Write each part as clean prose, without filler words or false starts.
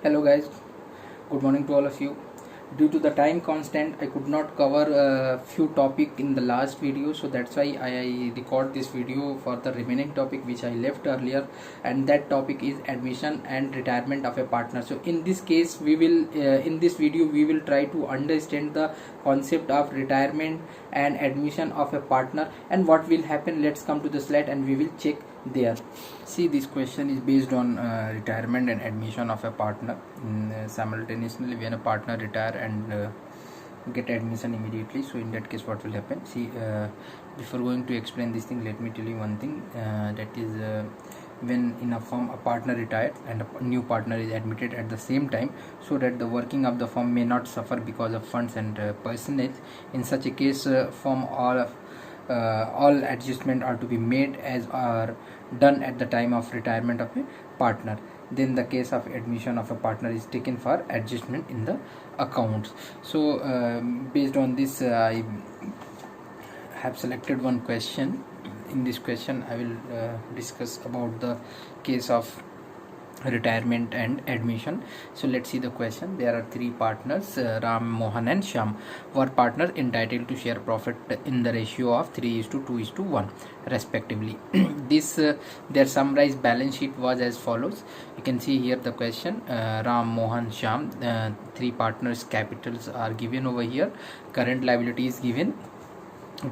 Hello guys, good morning to all of you. Due to the time constant, I could not cover a few topic in the last video, so that's why I record this video for the remaining topic which I left earlier, and that topic is admission and retirement of a partner. So in this case, we will in this video we will try to understand the concept of retirement and admission of a partner and what will happen. Let's come to the slide and we will check there. See, this question is based on retirement and admission of a partner simultaneously when a partner retire and get admission immediately. So in that case, what will happen? See, before going to explain this thing, let me tell you one thing, that is when in a firm a partner retired and a new partner is admitted at the same time, so that the working of the firm may not suffer because of funds and personnel. In such a case, firm all adjustment are to be made as are done at the time of retirement of a partner. Then the case of admission of a partner is taken for adjustment in the accounts. So based on this, I have selected one question. In this question I will discuss about the case of retirement and admission. So let's see the question. There are three partners, Ram, Mohan and Shyam, were partners entitled to share profit in the ratio of 3:2:1 respectively. This their summarized balance sheet was as follows. You can see here the question, Ram, Mohan, Shyam, three partners capitals are given over here, current liability is given,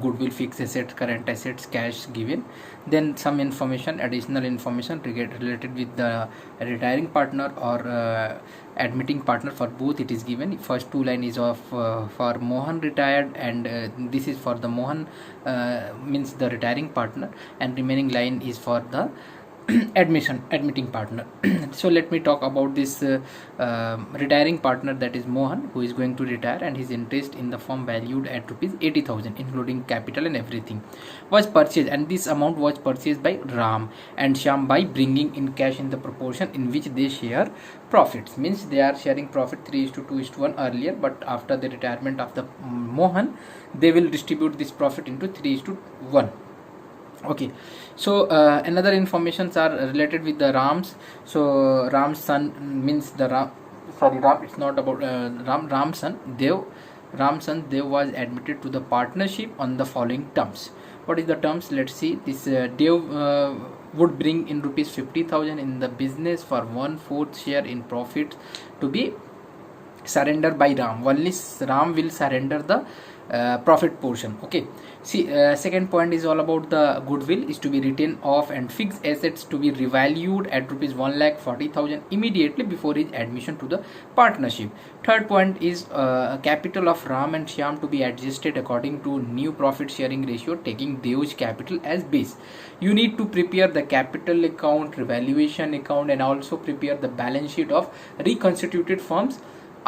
goodwill, fixed assets, current assets, cash given. Then some information, additional information related with the retiring partner or admitting partner. For both it is given. First two line is of for Mohan retired, and this is for the Mohan, means the retiring partner, and remaining line is for the admitting partner. So let me talk about this retiring partner, that is Mohan, who is going to retire, and his interest in the firm valued at rupees 80,000 including capital and everything was purchased, and this amount was purchased by Ram and Shyam by bringing in cash in the proportion in which they share profits. Means they are sharing profit 3:2:1 earlier, but after the retirement of the Mohan, they will distribute this profit into 3:1. Okay, so another informations are related with the Rams. So Ram's son, means the Ram, sorry, Ram, it's not about Ram's son Dev was admitted to the partnership on the following terms. What is the terms? Let's see. This Dev would bring in rupees 50,000 in the business for 1/4 share in profit to be surrendered by Ram. Only Ram will surrender the profit portion. Okay, see, second point is all about the goodwill is to be written off and fixed assets to be revalued at rupees 1,40,000 immediately before his admission to the partnership. Third point is capital of Ram and Shyam to be adjusted according to new profit sharing ratio, taking Dev's capital as base. You need to prepare the capital account, revaluation account, and also prepare the balance sheet of reconstituted firms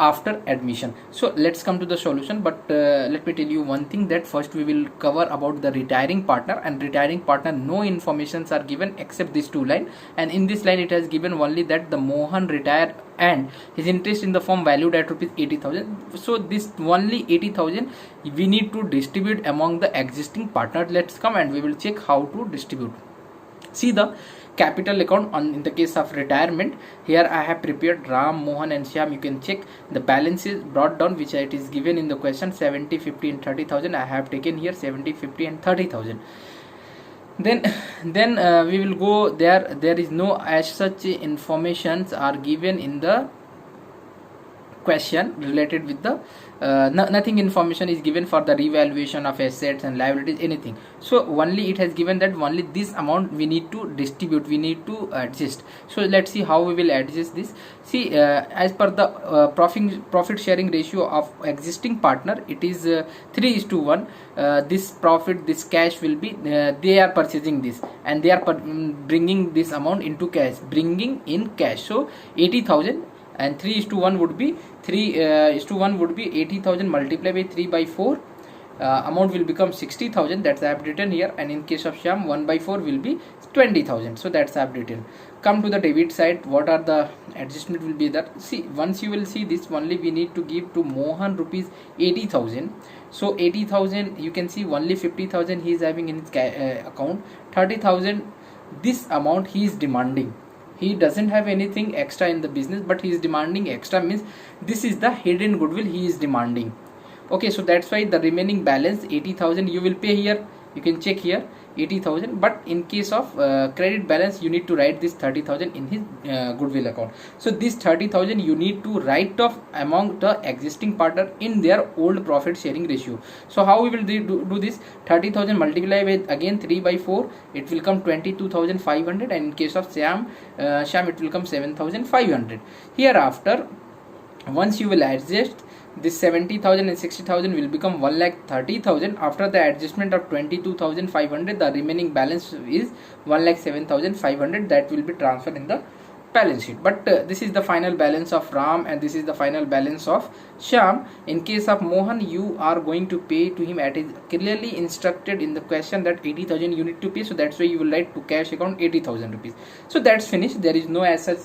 after admission. So let's come to the solution, but let me tell you one thing, that first we will cover about the retiring partner. And retiring partner, no informations are given except this two line, and in this line it has given only that the Mohan retired and his interest in the firm valued at rupees 80,000. So this only 80,000 we need to distribute among the existing partners. Let's come and we will check how to distribute. See the capital account in the case of retirement. Here I have prepared Ram, Mohan and Shyam. You can check the balances brought down, which it is given in the question, 70, 50 and 30,000. I have taken here 70, 50 and 30,000. Then we will go there. There is no as such informations are given in the question related with the nothing information is given for the revaluation of assets and liabilities, anything. So only it has given that only this amount we need to distribute, we need to adjust. So let's see how we will adjust this. See, as per the profit sharing ratio of existing partner, it is 3:1. This profit, this cash will be they are purchasing this and they are bringing this amount into cash, bringing in cash. So 80,000 and 3:1 would be 3:1 would be 80,000 multiplied by 3/4. Amount will become 60,000. That's I have written here. And in case of Shyam, 1/4 will be 20,000. So that's I have written. Come to the debit side. What are the adjustment will be that? See, once you will see this, only we need to give to Mohan rupees 80,000. So 80,000, you can see only 50,000 he is having in his account. 30,000 this amount he is demanding. he doesn't have anything extra in the business, but he is demanding extra, means this is the hidden goodwill he is demanding. Okay, so that's why the remaining balance 80,000 you will pay here. You can check here 80,000, but in case of credit balance you need to write this 30,000 in his goodwill account. So this 30,000 you need to write off among the existing partner in their old profit sharing ratio. So how we will do this? 30,000 multiply with again 3 by 4, it will come 22,500, and in case of Shyam it will come 7,500. Hereafter, once you will adjust this 70,000 and 60,000 will become 1,30,000. After the adjustment of 22,500, the remaining balance is 1,07,500 that will be transferred in the balance sheet. But this is the final balance of Ram, and this is the final balance of Shyam. In case of Mohan, you are going to pay to him, it is clearly instructed in the question that 80,000 you need to pay, so that's why you will write to cash account 80,000 rupees. So that's finished. There is no as such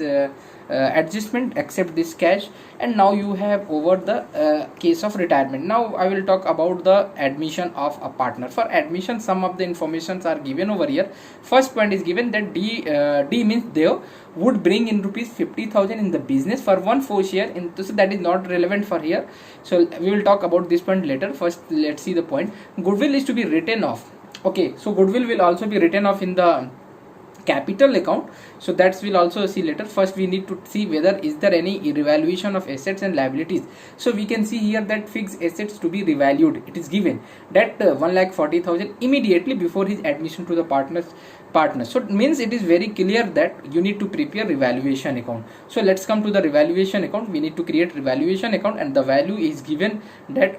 adjustment except this cash. And now you have over the case of retirement. Now I will talk about the admission of a partner. For admission, some of the informations are given over here. First point is given that D means Dev would bring in rupees 50,000 in the business for 1/4 share in, so that is not relevant for here, so we will talk about this point later. First let's see the point. Goodwill is to be written off. Okay, so goodwill will also be written off in the capital account, so that we'll also see later. First we need to see whether is there any revaluation of assets and liabilities. So we can see here that fixed assets to be revalued. It is given that 1,40,000 immediately before his admission to the partner. So it means it is very clear that you need to prepare revaluation account. So let's come to the revaluation account. We need to create revaluation account, and the value is given that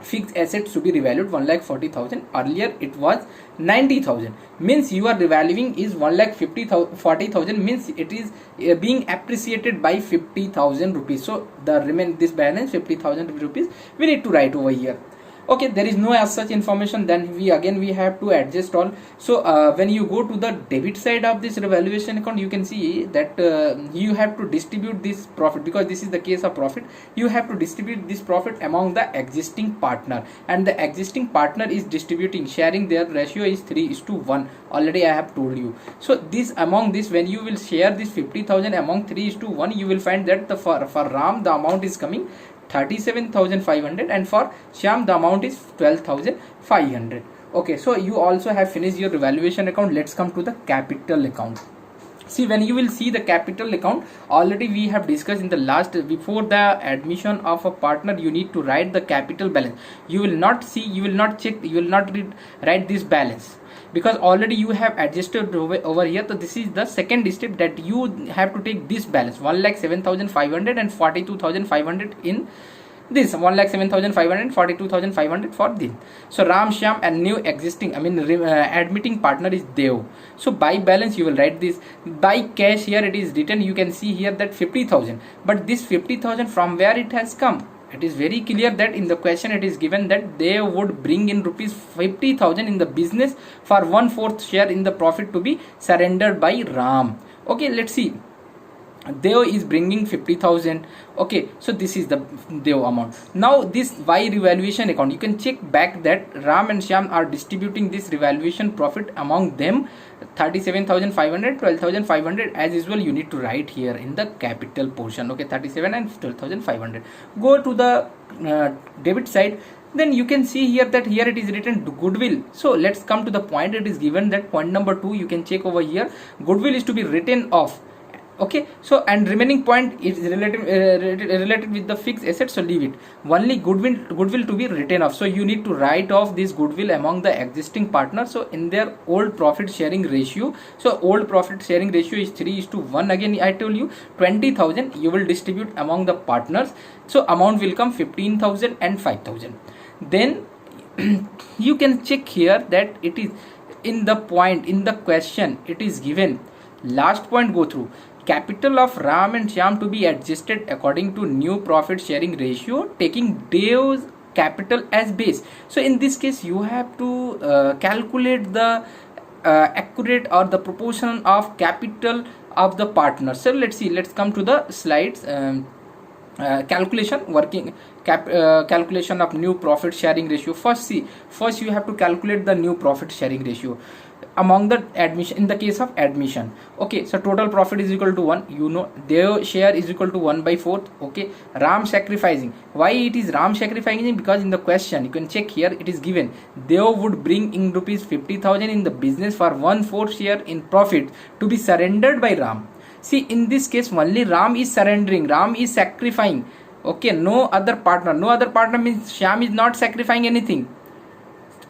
fixed assets to be revalued 1,40,000. Earlier it was 90,000, means you are revaluing is 1,40,000, means it is being appreciated by 50,000 rupees. So the this balance 50,000 rupees we need to write over here. Okay, there is no as such information, then we have to adjust all. So when you go to the debit side of this revaluation account, you can see that you have to distribute this profit, because this is the case of profit. You have to distribute this profit among the existing partner, and the existing partner is distributing, sharing, their ratio is 3:1. Already I have told you. So this among this, when you will share this 50,000 among 3:1, you will find that the for Ram the amount is coming 37,500, and for Shyam the amount is 12,500. Okay, so you also have finished your revaluation account. Let's come to the capital account. See, when you will see the capital account, already we have discussed in the last, before the admission of a partner you need to write the capital balance. You will not see, you will not check, you will not write this balance, because already you have adjusted over here. So this is the second step, that you have to take this balance 1,07,500 and 42,500 in this 1,07,500 and 42,500 for this. So Ram, Shyam, and new existing, admitting partner is Dev. So by balance you will write this. By cash, here it is written, you can see here that 50,000, but this 50,000 from where it has come? It is very clear that in the question it is given that they would bring in rupees 50,000 in the business for 1/4 share in the profit to be surrendered by Ram. Okay, let's see. Dev is bringing 50,000. Okay, so this is the Dev amount. Now this Y revaluation account, you can check back that Ram and Shyam are distributing this revaluation profit among them, 37,500, 12,500. As usual, you need to write here in the capital portion. Okay, 37 and 12,500. Go to the debit side. Then you can see here that here it is written goodwill. So let's come to the point. It is given that point number 2, you can check over here, goodwill is to be written off. Okay, so and remaining point is related with the fixed asset, so leave it. Only goodwill to be written off. So you need to write off this goodwill among the existing partners, so in their old profit sharing ratio. So old profit sharing ratio is 3:1. Again I told you 20,000 you will distribute among the partners, so amount will come 15,000 and 5,000. Then you can check here that it is in the point in the question, it is given, last point go through, capital of Ram and Shyam to be adjusted according to new profit sharing ratio, taking Dev's capital as base. So in this case you have to calculate the accurate or the proportion of capital of the partner. So let's see, let's come to the slides. Calculation, working of new profit sharing ratio. First you have to calculate the new profit sharing ratio. among the admission, in the case of admission. Okay, so total profit is equal to 1, you know, their share is equal to 1 by 4. Okay, Ram sacrificing, why it is Ram sacrificing? Because in the question you can check here, it is given they would bring in rupees 50,000 in the business for 1/4 share in profit to be surrendered by Ram. See, in this case only Ram is surrendering, Ram is sacrificing. Okay, no other partner, no other partner means Shyam is not sacrificing anything.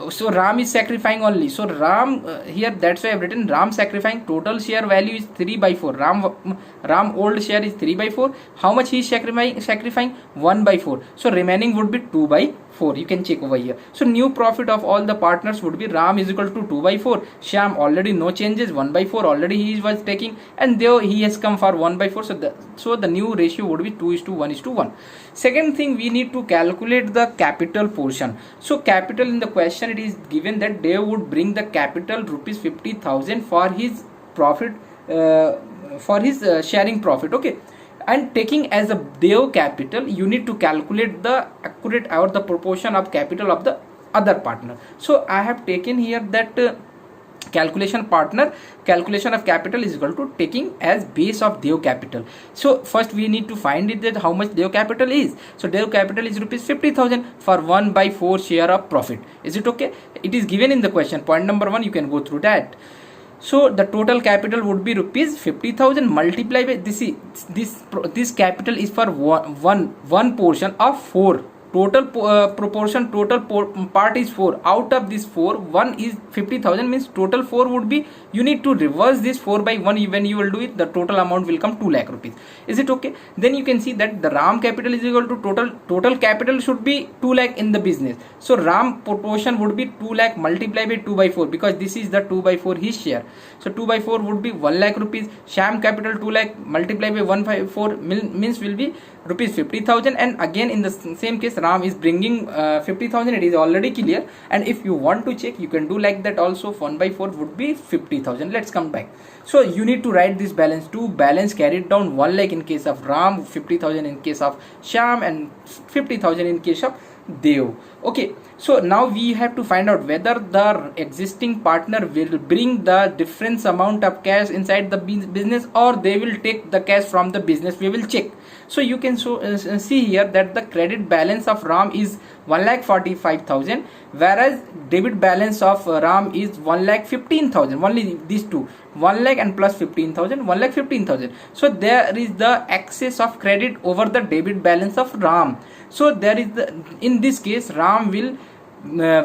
So Ram is sacrificing only. So Ram here, that's why I've written Ram sacrificing. Total share value is 3 by 4. Ram old share is 3 by 4. How much he is sacrificing? 1 by 4. So remaining would be 2 by 4. You can check over here. So new profit of all the partners would be Ram is equal to 2 by 4. Shyam already no changes, 1 by 4 already he was taking, and there he has come for 1 by 4. So the new ratio would be 2:1:1. Second thing, we need to calculate the capital portion. So capital, in the question it is given that they would bring the capital rupees 50,000 for his profit, for his sharing profit. Okay, and taking as a Dev capital, you need to calculate the accurate or the proportion of capital of the other partner. So I have taken here that calculation of capital is equal to taking as base of Dev capital. So first we need to find it that how much Dev capital is. So Dev capital is rupees 50,000 for 1 by 4 share of profit. Is it okay? It is given in the question. Point number 1, you can go through that. So the total capital would be rupees 50,000 multiplied by this capital is for one portion of 4. Total proportion, part is 4. Out of this 4, 1 is 50,000, means total 4 would be, you need to reverse this 4 by 1. When you will do it, the total amount will come 2 lakh rupees. Is it okay? Then you can see that the Ram capital is equal to total capital should be 2 lakh in the business. So Ram proportion would be 2 lakh multiplied by 2 by 4, because this is the 2 by 4 his share. So 2 by 4 would be 1 lakh rupees. Shyam capital 2 lakh multiplied by 1 by 4 means will be rupees 50,000. And again in the same case, Ram is bringing 50,000. It is already clear, and if you want to check, you can do like that also. 1 by 4 would be 50,000. Let's come back. So you need to write this balance. To balance carried down 1 lakh in case of Ram, 50,000 in case of Shyam, and 50,000 in case of Dev. Okay, so now we have to find out whether the existing partner will bring the difference amount of cash inside the business, or they will take the cash from the business. We will check. So you can see here that the credit balance of Ram is 1,45,000, whereas debit balance of Ram is 1,15,000. Only these two, 1 lakh and plus 15,000, 1,15,000. So there is the excess of credit over the debit balance of Ram. So there is in this case, Ram will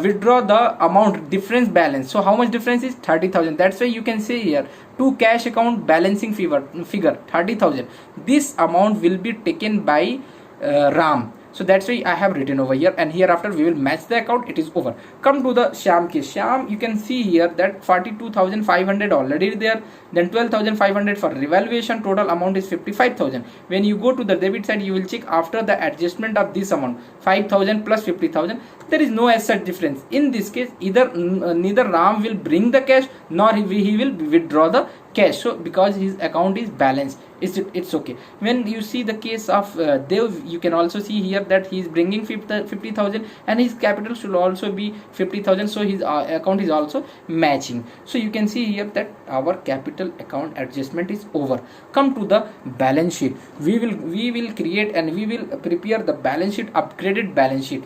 withdraw the amount difference balance. So how much difference is 30,000? That's why you can say here to cash account balancing figure 30,000. This amount will be taken by Ram. So that's why I have written over here, and hereafter we will match the account. It is over. Come to the Shyam case. Shyam, you can see here that 42,500 already there, then 12,500 for revaluation. Total amount is 55,000. When you go to the debit side, you will check after the adjustment of this amount, 5,000 plus 50,000. There is no as such difference. In this case, neither Ram will bring the cash, nor he will withdraw the cash. So because his account is balanced, it's okay. When you see the case of Dev, you can also see here that he is bringing 50,000, and his capital should also be 50,000. So his account is also matching. So you can see here that our capital account adjustment is over. Come to the balance sheet. We will create and we will prepare the balance sheet, upgraded balance sheet.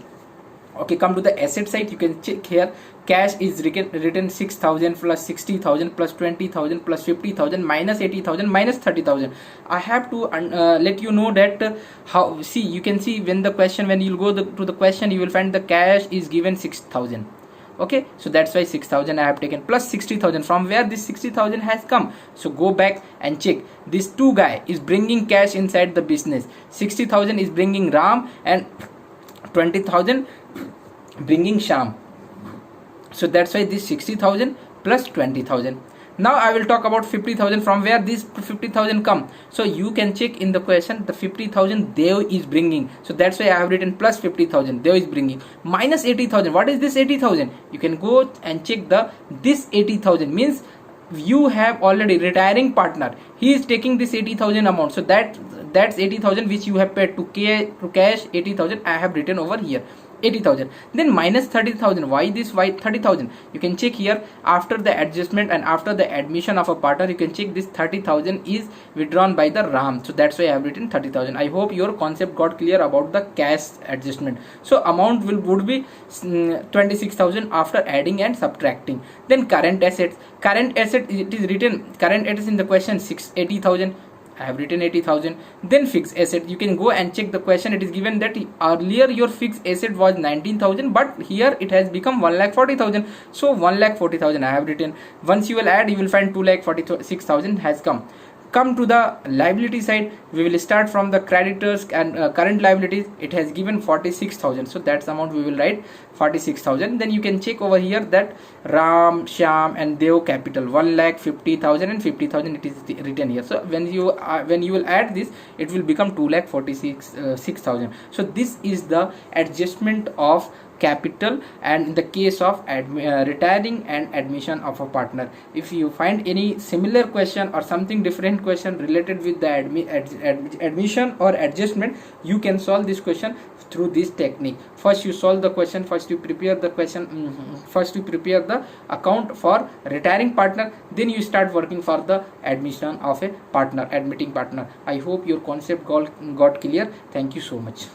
Okay, come to the asset side. You can check here, cash is written 6,000 plus 60,000 plus 20,000 plus 50,000 minus 80,000 minus 30,000. I have to let you know that how. See, you can see when you go to the question, you will find the cash is given 6,000. Okay, so that's why 6,000 I have taken plus 60,000. From where this 60,000 has come? So go back and check. This two guy is bringing cash inside the business. 60,000 is bringing Ram, and 20,000 bringing Shyam. So that's why this 60,000 plus 20,000. Now I will talk about 50,000. From where this 50,000 come? So you can check in the question, the 50,000 Dev is bringing. So that's why I have written plus 50,000 Dev is bringing, minus 80,000. What is this 80,000? You can go and check this 80,000 means you have already retiring partner. He is taking this 80,000 amount. So that's 80,000 which you have paid to cash 80,000. I have written over here. 80,000. Then minus 30,000. Why this? Why 30,000? You can check here after the adjustment and after the admission of a partner. You can check this 30,000 is withdrawn by the RAM. So that's why I have written 30,000. I hope your concept got clear about the cash adjustment. So amount would be 26,000 after adding and subtracting. Then current assets. Current asset, it is written current assets in the question 80,000. I have written 80,000. Then fixed asset, you can go and check the question. It is given that earlier your fixed asset was 19,000, but here it has become 1,40,000. So 1,40,000 I have written. Once you will add, you will find 2,46,000 has come. Come to the liability side, we will start from the creditors and current liabilities. It has given 46,000, so that's the amount we will write, 46,000. Then you can check over here that Ram, Shyam and Dev capital 1,50,000 and 50,000, it is written here. So when you will add this, it will become 2,46,000. So this is the adjustment of capital and in the case of retiring and admission of a partner. If you find any similar question or something different question related with the admission or adjustment, you can solve this question through this technique. First you solve the question, first you prepare the question, first you prepare the account for retiring partner, then you start working for the admission of a partner, admitting partner. I hope your concept got clear. Thank you so much.